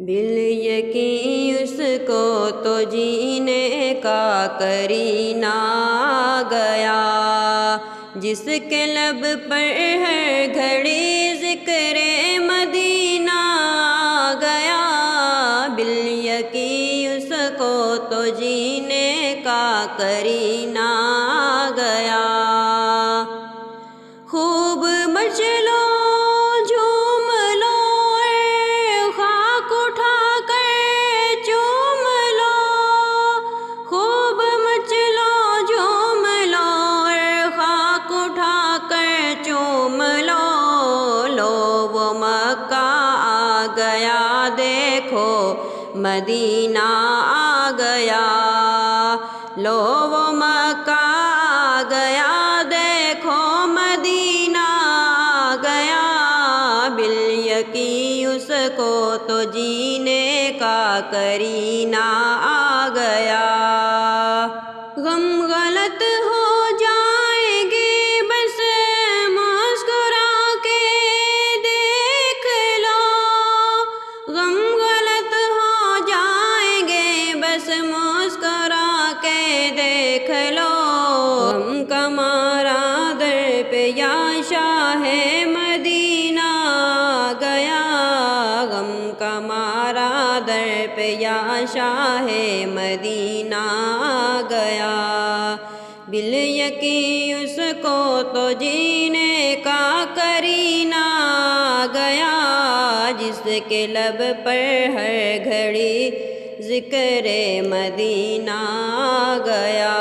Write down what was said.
بالیقین اس کو تو جینے کا کرینہ گیا، جس کے لب پر ہر گھڑی ذکر مدینہ گیا۔ بالیقین اس کو تو جینے کا کرینہ گیا۔ خوب مچ لو جھوم لو خاک اٹھا کر چوم لو، خوب مچ لو جھوم لو خاک اٹھا کر چوم لو۔ لو وہ مکہ آ گیا دیکھو مدینہ آ گیا، لو وہ مکہ آ گیا دیکھو مدینہ آ گیا۔ بالیقین اس کو تو جینے کا کرینہ آ گیا۔ غم غلط ہو جائیں گے بس مسکرا کے دیکھ لو، غم غلط ہو جائیں گے بس مسکرا کے دیکھ لو۔ غم کا مارا در پہ یا شاہ مدینہ گیا، غم کا مارا در پہ یا شاہ مدینہ گیا۔ بالیقین اس کو تو جینے کا کرینہ گیا، جس کے لب پر ہر گھڑی ذکر مدینہ گیا۔